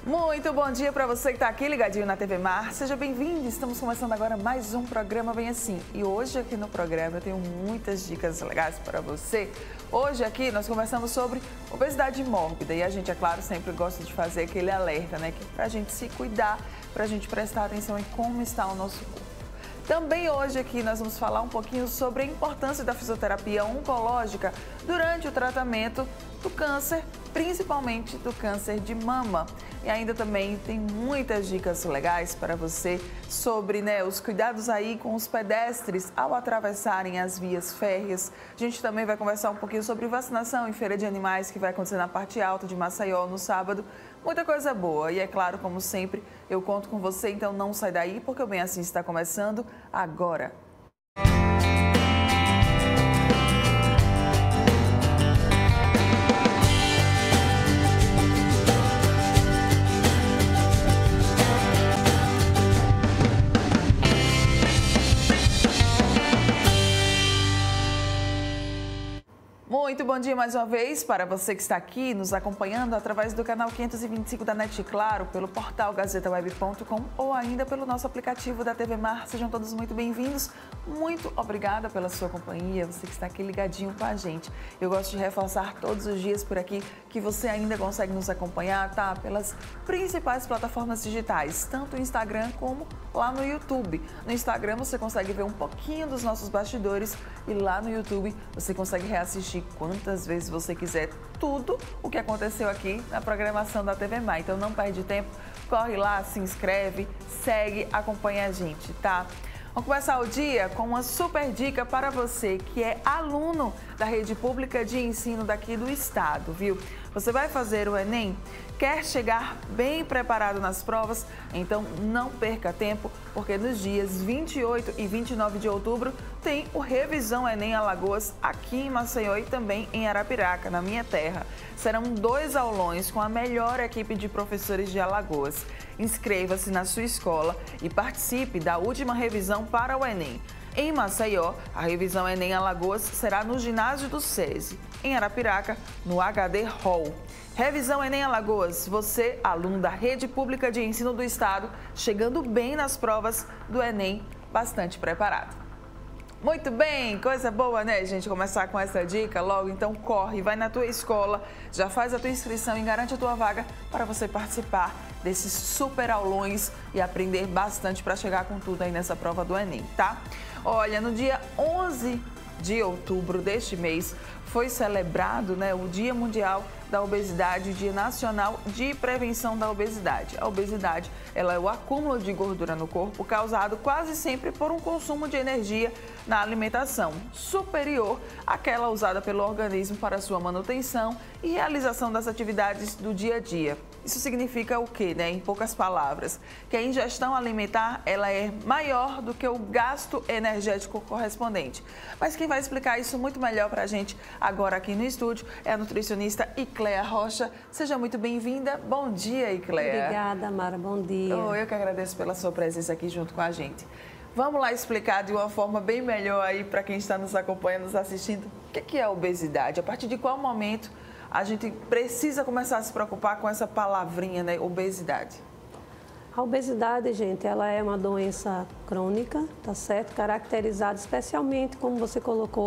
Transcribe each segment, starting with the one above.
Muito bom dia para você que está aqui ligadinho na TV Mar. Seja bem-vindo. Estamos começando agora mais um programa Bem Assim. E hoje aqui no programa eu tenho muitas dicas legais para você. Hoje aqui nós conversamos sobre obesidade mórbida e a gente, é claro, sempre gosta de fazer aquele alerta, né? Para a gente se cuidar, para a gente prestar atenção em como está o nosso corpo. Também hoje aqui nós vamos falar um pouquinho sobre a importância da fisioterapia oncológica durante o tratamento do câncer, principalmente do câncer de mama. E ainda também tem muitas dicas legais para você sobre os cuidados aí com os pedestres ao atravessarem as vias férreas. A gente também vai conversar um pouquinho sobre vacinação em Feira de Animais, que vai acontecer na parte alta de Maceió no sábado. Muita coisa boa e, é claro, como sempre, eu conto com você, então não sai daí, porque o Bem Assim está começando agora. Muito bom dia mais uma vez para você que está aqui nos acompanhando através do canal 525 da NET Claro, pelo portal gazetaweb.com ou ainda pelo nosso aplicativo da TV Mar. Sejam todos muito bem-vindos. Muito obrigada pela sua companhia, você que está aqui ligadinho com a gente. Eu gosto de reforçar todos os dias por aqui que você ainda consegue nos acompanhar, tá? Pelas principais plataformas digitais, tanto o Instagram como lá no YouTube. No Instagram você consegue ver um pouquinho dos nossos bastidores e lá no YouTube você consegue reassistir quantas vezes você quiser tudo o que aconteceu aqui na programação da TV Mar. Então não perde tempo, corre lá, se inscreve, segue, acompanha a gente, tá? Vamos começar o dia com uma super dica para você que é aluno da rede pública de ensino daqui do estado, viu? Você vai fazer o Enem? Quer chegar bem preparado nas provas? Então não perca tempo, porque nos dias 28 e 29 de outubro tem o Revisão Enem Alagoas aqui em Maceió e também em Arapiraca, na minha terra. Serão 2 aulões com a melhor equipe de professores de Alagoas. Inscreva-se na sua escola e participe da última revisão para o Enem. Em Maceió, a revisão Enem Alagoas será no ginásio do SESI. Em Arapiraca, no HD Hall. Revisão Enem Alagoas, você, aluno da Rede Pública de Ensino do Estado, chegando bem nas provas do Enem, bastante preparado. Muito bem, coisa boa, né, gente? Começar com essa dica logo, então corre, vai na tua escola, já faz a tua inscrição e garante a tua vaga para você participar desses super aulões e aprender bastante para chegar com tudo aí nessa prova do Enem, tá? Olha, no dia 11 de outubro deste mês foi celebrado, o Dia Mundial da Obesidade, o Dia Nacional de Prevenção da Obesidade. A obesidade, ela é o acúmulo de gordura no corpo causado quase sempre por um consumo de energia na alimentação superior àquela usada pelo organismo para sua manutenção e realização das atividades do dia a dia. Isso significa o quê, Em poucas palavras, que a ingestão alimentar ela é maior do que o gasto energético correspondente. Mas quem vai explicar isso muito melhor para a gente agora aqui no estúdio é a nutricionista Icléa Rocha. Seja muito bem-vinda. Bom dia, Icléa. Obrigada, Mara. Bom dia. Eu que agradeço pela sua presença aqui junto com a gente. Vamos lá explicar de uma forma bem melhor aí para quem está nos acompanhando, nos assistindo, o que é a obesidade? A partir de qual momento a gente precisa começar a se preocupar com essa palavrinha, obesidade? A obesidade, gente, ela é uma doença crônica, tá certo? Caracterizada especialmente, como você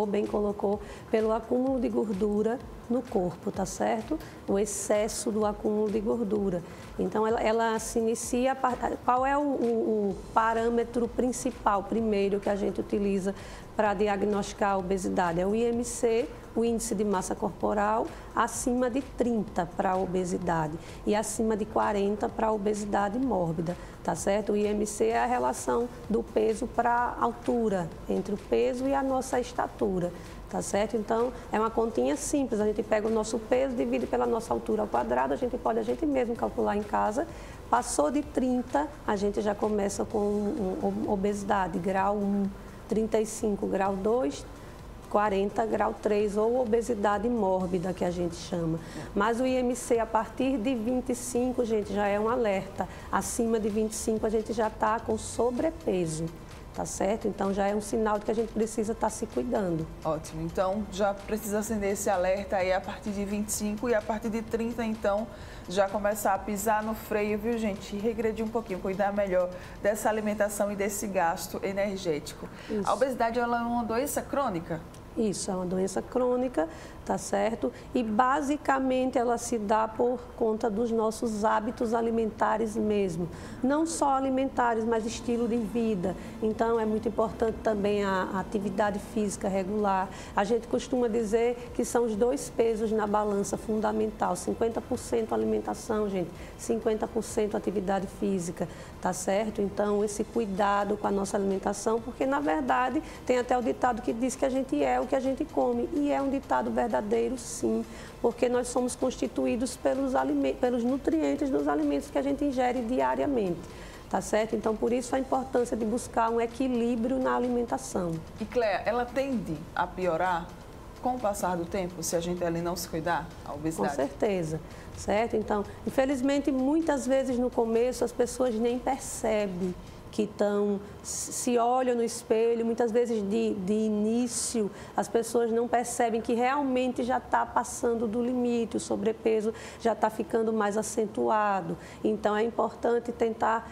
bem colocou, pelo acúmulo de gordura no corpo, tá certo? O excesso do acúmulo de gordura. Então, ela se inicia... Qual é o parâmetro principal, primeiro, que a gente utiliza para diagnosticar a obesidade? É o IMC, o índice de massa corporal, acima de 30 para a obesidade e acima de 40 para a obesidade mórbida, tá certo? O IMC é a relação do peso para a altura, entre o peso e a nossa estatura, tá certo? Então, é uma continha simples, a gente pega o nosso peso, divide pela nossa altura ao quadrado, a gente mesmo calcular em casa. Passou de 30, a gente já começa com obesidade, grau 1, 35, grau 2, 40, grau 3, ou obesidade mórbida, que a gente chama. Mas o IMC, a partir de 25, gente, já é um alerta. Acima de 25, a gente já está com sobrepeso. tá certo? Então já é um sinal de que a gente precisa estar se cuidando. Ótimo, então já precisa acender esse alerta aí a partir de 25 e a partir de 30, então, já começar a pisar no freio, viu, gente? E regredir um pouquinho, cuidar melhor dessa alimentação e desse gasto energético. Isso. A obesidade, ela é uma doença crônica? Isso, é uma doença crônica, tá certo? E basicamente ela se dá por conta dos nossos hábitos alimentares mesmo. Não só alimentares, mas estilo de vida. Então é muito importante também a atividade física regular. A gente costuma dizer que são os dois pesos na balança fundamental. 50% alimentação, gente, 50% atividade física, tá certo? Então esse cuidado com a nossa alimentação, porque na verdade tem até o ditado que diz que a gente é o que a gente come, e é um ditado verdadeiro, sim, porque nós somos constituídos pelos nutrientes dos alimentos que a gente ingere diariamente, tá certo? Então, por isso a importância de buscar um equilíbrio na alimentação. E, Cléa, ela tende a piorar com o passar do tempo, se a gente ali não se cuidar, a obesidade? Com certeza, certo? Então, infelizmente, muitas vezes no começo as pessoas nem percebem que se olham no espelho, muitas vezes de início, as pessoas não percebem que realmente já está passando do limite, o sobrepeso já está ficando mais acentuado. Então, é importante tentar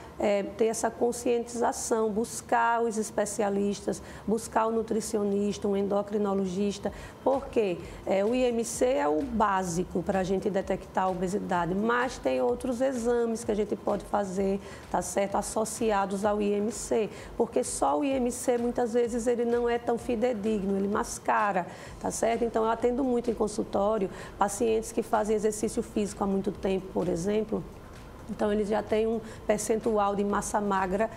ter essa conscientização, buscar os especialistas, buscar o nutricionista, um endocrinologista, porque o IMC é o básico para a gente detectar a obesidade, mas tem outros exames que a gente pode fazer, tá certo, associados ao IMC, porque só o IMC muitas vezes ele não é tão fidedigno, ele mascara, tá certo? Então eu atendo muito em consultório pacientes que fazem exercício físico há muito tempo, por exemplo. Então, eles já têm um percentual de massa magra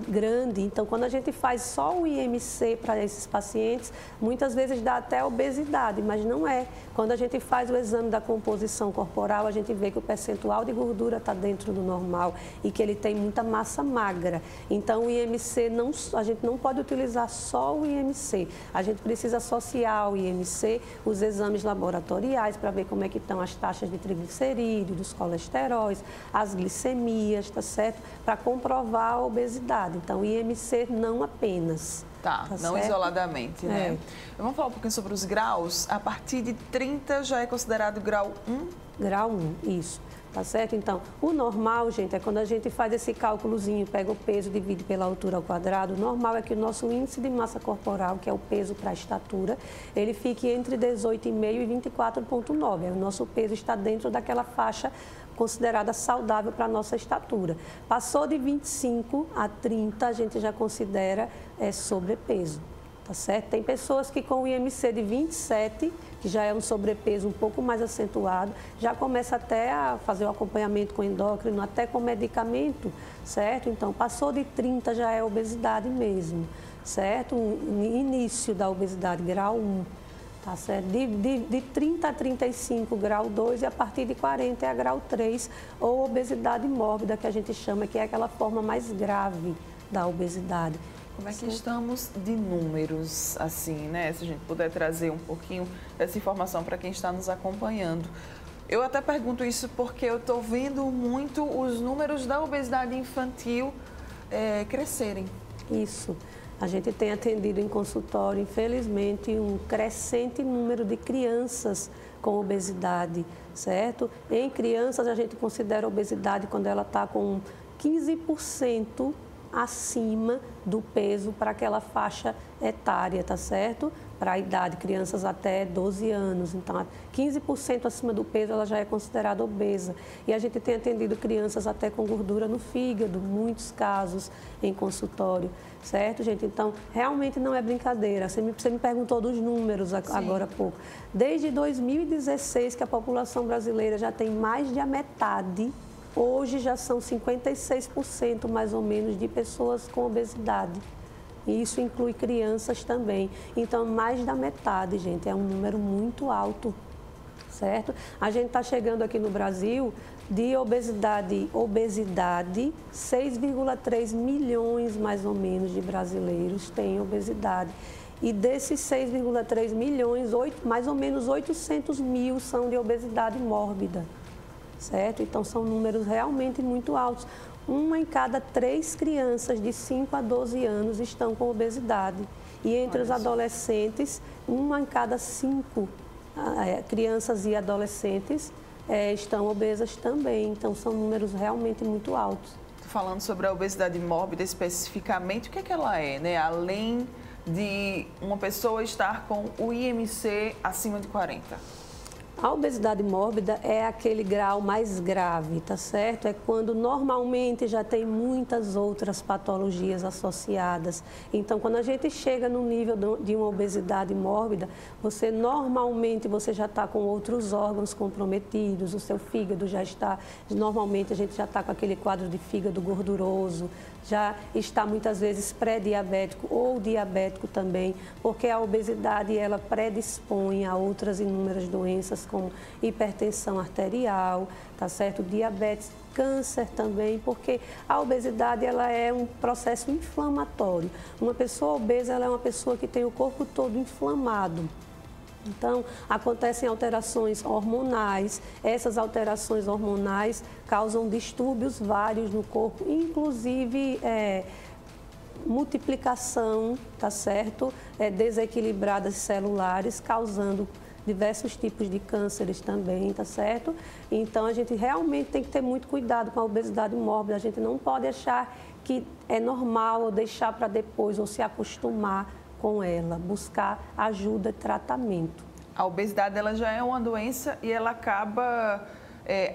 grande. Então, quando a gente faz só o IMC para esses pacientes, muitas vezes dá até obesidade, mas não é. Quando a gente faz o exame da composição corporal, a gente vê que o percentual de gordura está dentro do normal e que ele tem muita massa magra. Então, o IMC, a gente não pode utilizar só o IMC. A gente precisa associar ao IMC os exames laboratoriais para ver como é que estão as taxas de triglicerídeos, dos colesteróis, as glicemias, tá certo? Para comprovar a obesidade. Então, IMC não apenas. Tá não certo? Isoladamente, né? Vamos falar um pouquinho sobre os graus. A partir de 30 já é considerado grau 1? Grau 1, isso. Tá certo? Então, o normal, gente, é quando a gente faz esse cálculozinho, pega o peso, divide pela altura ao quadrado. O normal é que o nosso índice de massa corporal, que é o peso para a estatura, ele fique entre 18,5 e 24,9. O nosso peso está dentro daquela faixa considerada saudável para a nossa estatura. Passou de 25 a 30, a gente já considera sobrepeso. Tá certo? Tem pessoas que com o IMC de 27, que já é um sobrepeso um pouco mais acentuado, já começa até a fazer o acompanhamento com endócrino, até com medicamento, certo? Então, passou de 30 já é obesidade mesmo, certo? Início da obesidade, grau 1, tá certo? De 30 a 35, grau 2, e a partir de 40 é a grau 3, ou obesidade mórbida, que a gente chama, que é aquela forma mais grave da obesidade. Como é que estamos de números, assim, né? Se a gente puder trazer um pouquinho dessa informação para quem está nos acompanhando. Eu até pergunto isso porque eu estou vendo muito os números da obesidade infantil crescerem. Isso. A gente tem atendido em consultório, infelizmente, um crescente número de crianças com obesidade, certo? Em crianças, a gente considera a obesidade quando ela está com 15% acima do peso para aquela faixa etária, tá certo? Para a idade, crianças até 12 anos. Então, 15% acima do peso, ela já é considerada obesa. E a gente tem atendido crianças até com gordura no fígado, muitos casos em consultório, certo, gente? Então, realmente não é brincadeira. Você me perguntou dos números agora há pouco. Desde 2016, que a população brasileira já tem mais de a metade. Hoje já são 56% mais ou menos de pessoas com obesidade. E isso inclui crianças também. Então, mais da metade, gente, é um número muito alto, certo? A gente está chegando aqui no Brasil de obesidade, 6,3 milhões mais ou menos de brasileiros têm obesidade. E desses 6,3 milhões, mais ou menos 800 mil são de obesidade mórbida. certo? Então, são números realmente muito altos. 1 em cada 3 crianças de 5 a 12 anos estão com obesidade. E entre os adolescentes, 1 em cada 5 crianças e adolescentes estão obesas também. Então, são números realmente muito altos. Falando sobre a obesidade mórbida especificamente, o que é que ela é, né? Além de uma pessoa estar com o IMC acima de 40. A obesidade mórbida é aquele grau mais grave, tá certo? É quando normalmente já tem muitas outras patologias associadas. Então, quando a gente chega no nível de uma obesidade mórbida, normalmente já está com outros órgãos comprometidos, o seu fígado já está, normalmente a gente já está com aquele quadro de fígado gorduroso, já está muitas vezes pré-diabético ou diabético também, porque a obesidade ela predispõe a outras inúmeras doenças como hipertensão arterial, tá certo? Diabetes, câncer também, porque a obesidade ela é um processo inflamatório. Uma pessoa obesa ela é uma pessoa que tem o corpo todo inflamado. Então, acontecem alterações hormonais, essas alterações hormonais causam distúrbios vários no corpo, inclusive multiplicação, tá certo? Desequilibradas celulares, causando diversos tipos de cânceres também, tá certo? Então, a gente realmente tem que ter muito cuidado com a obesidade mórbida, a gente não pode achar que é normal ou deixar para depois ou se acostumar com ela, buscar ajuda e tratamento. A obesidade ela já é uma doença e ela acaba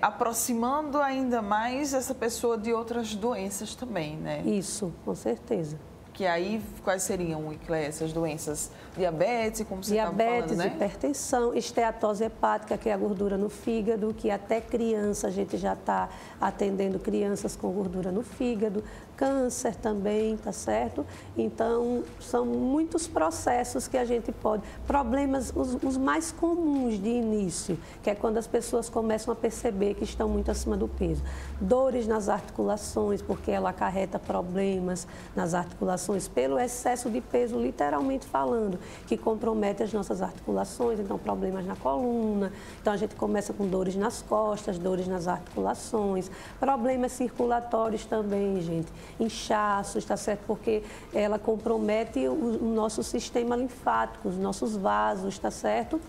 aproximando ainda mais essa pessoa de outras doenças também, né? Isso, com certeza. Que aí, quais seriam essas doenças? Diabetes, como você estava falando, né? Diabetes, hipertensão, esteatose hepática, que é a gordura no fígado, que até criança a gente já está atendendo crianças com gordura no fígado, câncer também, tá certo? Então, são muitos processos que a gente pode... Problemas, os mais comuns de início, que é quando as pessoas começam a perceber que estão muito acima do peso. Dores nas articulações, porque ela acarreta problemas nas articulações pelo excesso de peso, literalmente falando, que compromete as nossas articulações, então problemas na coluna, então a gente começa com dores nas costas, dores nas articulações, problemas circulatórios também, gente, inchaços, tá certo? Porque ela compromete o nosso sistema linfático, os nossos vasos, tá certo?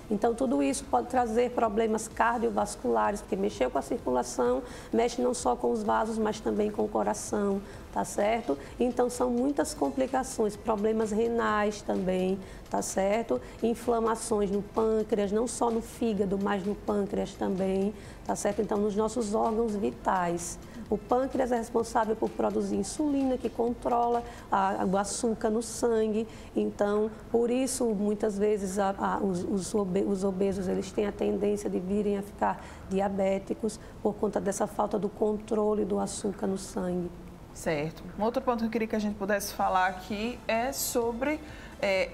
Então, tudo isso pode trazer problemas cardiovasculares, porque mexeu com a circulação, mexe não só com os vasos, mas também com o coração, tá certo? Então, são muitas complicações, problemas renais também, tá certo? Inflamações no pâncreas, não só no fígado, mas no pâncreas também, tá certo? Então, nos nossos órgãos vitais. O pâncreas é responsável por produzir insulina, que controla o açúcar no sangue. Então, por isso, muitas vezes, os obesos eles têm a tendência de virem a ficar diabéticos por conta dessa falta do controle do açúcar no sangue. Certo. Um outro ponto que eu queria que a gente pudesse falar aqui é sobre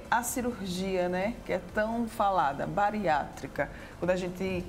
a cirurgia, né? Que é tão falada, bariátrica. Quando a gente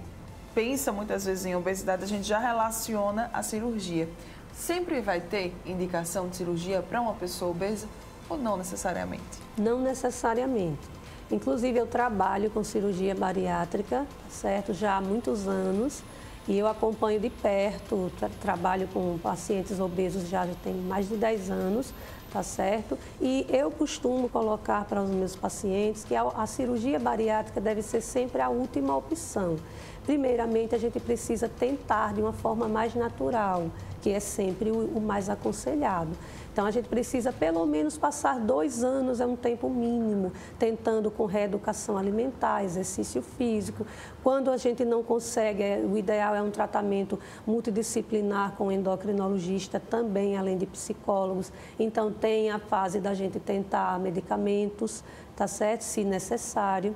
pensa muitas vezes em obesidade, a gente já relaciona a cirurgia. Sempre vai ter indicação de cirurgia para uma pessoa obesa ou não necessariamente? Não necessariamente. Inclusive, eu trabalho com cirurgia bariátrica, certo? Já há muitos anos e eu acompanho de perto, trabalho com pacientes obesos já tem mais de 10 anos, tá certo? E eu costumo colocar para os meus pacientes que a cirurgia bariátrica deve ser sempre a última opção. Primeiramente, a gente precisa tentar de uma forma mais natural, que é sempre o mais aconselhado. Então, a gente precisa pelo menos passar 2 anos, é um tempo mínimo, tentando com reeducação alimentar, exercício físico. Quando a gente não consegue, o ideal é um tratamento multidisciplinar com endocrinologista também, além de psicólogos. Então, tem a fase da gente tentar medicamentos, tá certo? Se necessário.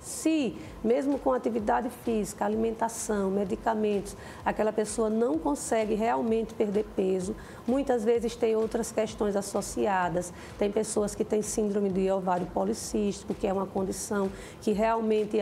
Se, mesmo com atividade física, alimentação, medicamentos, aquela pessoa não consegue realmente perder peso, muitas vezes tem outras questões associadas. Tem pessoas que têm síndrome de ovário policístico, que é uma condição que realmente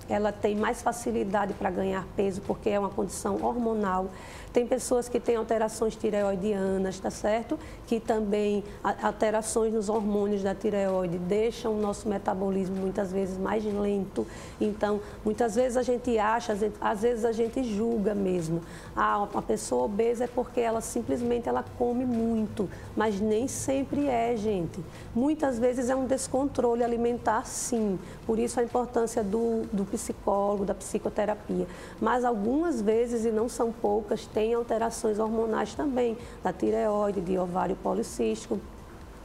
ela tem mais facilidade para ganhar peso porque é uma condição hormonal. Tem pessoas que têm alterações tireoidianas, tá certo? Que também alterações nos hormônios da tireoide deixam o nosso metabolismo muitas vezes mais lento. Então, muitas vezes a gente acha, às vezes a gente julga mesmo. Ah, uma pessoa obesa é porque ela simplesmente ela come muito, mas nem sempre é, gente. Muitas vezes é um descontrole alimentar, sim. Por isso a importância do psicólogo, da psicoterapia. Mas algumas vezes, e não são poucas, tem alterações hormonais também, da tireoide, de ovário policístico,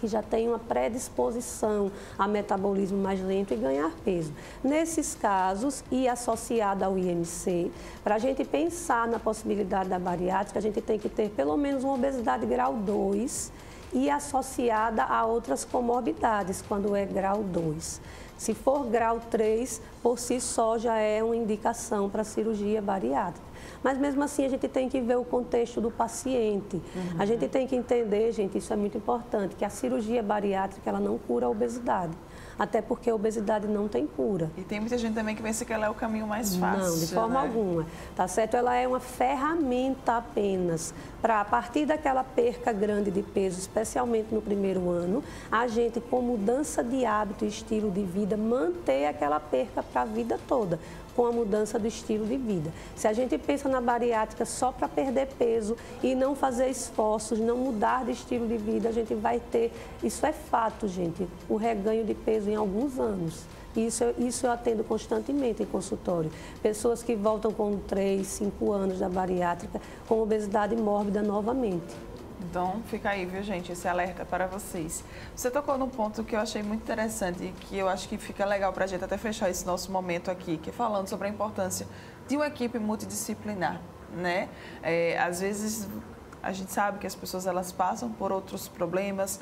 que já tem uma predisposição a metabolismo mais lento e ganhar peso. Nesses casos, e associada ao IMC, para a gente pensar na possibilidade da bariátrica, a gente tem que ter pelo menos uma obesidade grau 2 e associada a outras comorbidades, quando é grau 2. Se for grau 3, por si só já é uma indicação para cirurgia bariátrica. Mas mesmo assim a gente tem que ver o contexto do paciente. A gente tem que entender, gente, isso é muito importante, que a cirurgia bariátrica ela não cura a obesidade. Até porque a obesidade não tem cura. E tem muita gente também que pensa que ela é o caminho mais fácil. Não, de forma alguma. Tá certo? Ela é uma ferramenta apenas para, a partir daquela perca grande de peso, especialmente no primeiro ano, a gente, com mudança de hábito e estilo de vida, manter aquela perca para a vida toda, com a mudança do estilo de vida. Se a gente pensa na bariátrica só para perder peso e não fazer esforços, não mudar de estilo de vida, a gente vai ter, isso é fato, gente, o reganho de peso em alguns anos. Isso eu atendo constantemente em consultório. Pessoas que voltam com 3, 5 anos da bariátrica com obesidade mórbida novamente. Então, fica aí, viu, gente, esse alerta para vocês. Você tocou num ponto que eu achei muito interessante e que eu acho que fica legal para a gente até fechar esse nosso momento aqui, que é falando sobre a importância de uma equipe multidisciplinar, né? Às vezes, a gente sabe que as pessoas elas passam por outros problemas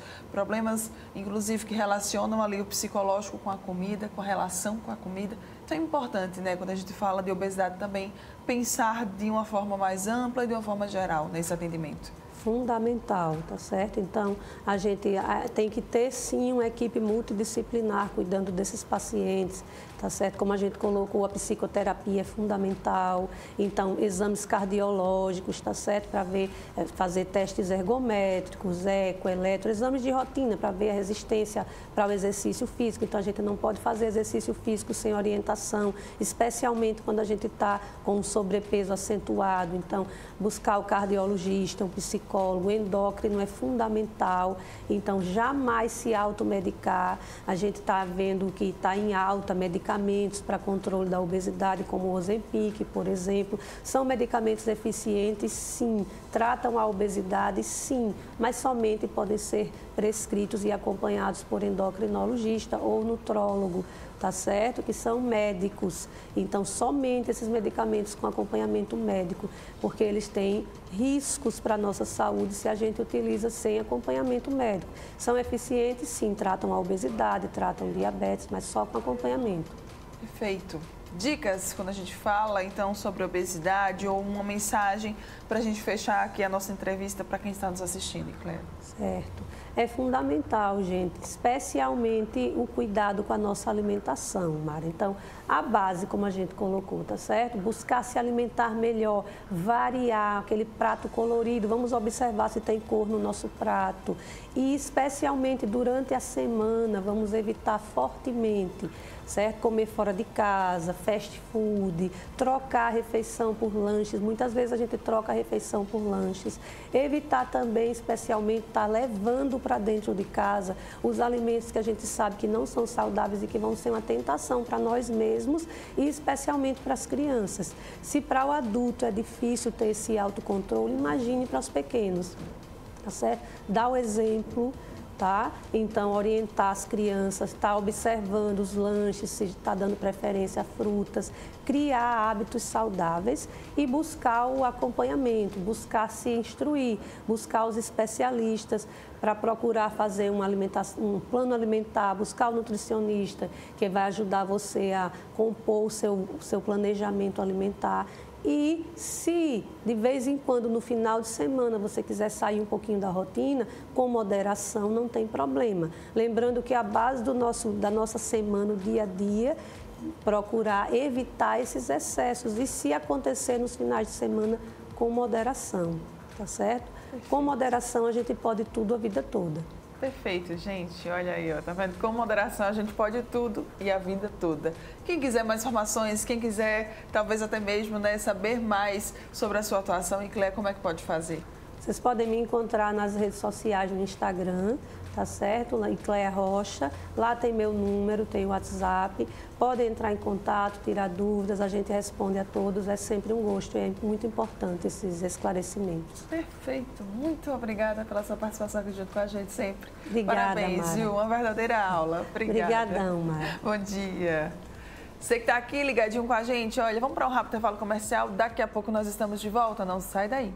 inclusive que relacionam ali o psicológico com a comida, com a relação com a comida. Então é importante, né, quando a gente fala de obesidade também, pensar de uma forma mais ampla e de uma forma geral nesse atendimento. Fundamental, tá certo? Então, a gente tem que ter, sim, uma equipe multidisciplinar cuidando desses pacientes, tá certo? Como a gente colocou, a psicoterapia é fundamental, então, exames cardiológicos, tá certo? Para ver, fazer testes ergométricos, eco, eletro, exames de rotina para ver a resistência para o exercício físico. Então, a gente não pode fazer exercício físico sem orientação, especialmente quando a gente está com um sobrepeso acentuado. Então, buscar o cardiologista, um psicólogo, o endócrino é fundamental, então jamais se automedicar. A gente está vendo que está em alta medicamentos para controle da obesidade, como o Ozempic, por exemplo. São medicamentos eficientes, sim, tratam a obesidade, sim, mas somente podem ser prescritos e acompanhados por endocrinologista ou nutrólogo, tá certo? Que são médicos. Então, somente esses medicamentos com acompanhamento médico, porque eles têm riscos para a nossa saúde se a gente utiliza sem acompanhamento médico. São eficientes, sim, tratam a obesidade, tratam diabetes, mas só com acompanhamento. Perfeito. Dicas quando a gente fala, então, sobre obesidade ou uma mensagem para a gente fechar aqui a nossa entrevista para quem está nos assistindo, Cléia? Certo. É fundamental, gente, especialmente o cuidado com a nossa alimentação, Mara. Então, a base, como a gente colocou, tá certo? Buscar se alimentar melhor, variar aquele prato colorido, vamos observar se tem cor no nosso prato. E, especialmente durante a semana, vamos evitar fortemente, certo? Comer fora de casa, fast food, trocar a refeição por lanches. Muitas vezes a gente troca a refeição por lanches. Evitar também, especialmente, estar levando para dentro de casa os alimentos que a gente sabe que não são saudáveis e que vão ser uma tentação para nós mesmos e especialmente para as crianças. Se para o adulto é difícil ter esse autocontrole, imagine para os pequenos, tá certo? Dá o exemplo. Tá? Então, orientar as crianças, estar observando os lanches, se está dando preferência a frutas, criar hábitos saudáveis e buscar o acompanhamento, buscar se instruir, buscar os especialistas para procurar fazer um plano alimentar, buscar o nutricionista que vai ajudar você a compor o seu planejamento alimentar. E se de vez em quando, no final de semana, você quiser sair um pouquinho da rotina, com moderação, não tem problema. Lembrando que a base da nossa semana, o dia a dia, procurar evitar esses excessos e, se acontecer nos finais de semana, com moderação, tá certo? Perfeito. Com moderação a gente pode tudo a vida toda. Perfeito, gente. Olha aí, ó, tá vendo? Com moderação a gente pode tudo e a vida toda. Quem quiser mais informações, quem quiser talvez até mesmo, né, saber mais sobre a sua atuação, Icléa, como é que pode fazer? Vocês podem me encontrar nas redes sociais, no Instagram, tá certo? Lá, Icléa Rocha. Lá tem meu número, tem o WhatsApp. Podem entrar em contato, tirar dúvidas, a gente responde a todos. É sempre um gosto e é muito importante esses esclarecimentos. Perfeito. Muito obrigada pela sua participação aqui junto com a gente sempre. Obrigada, parabéns, Mara. viu? Uma verdadeira aula. Obrigada. Obrigadão, Mara. Bom dia. Você que está aqui ligadinho com a gente, olha, vamos para um rápido intervalo comercial. Daqui a pouco nós estamos de volta. Não sai daí.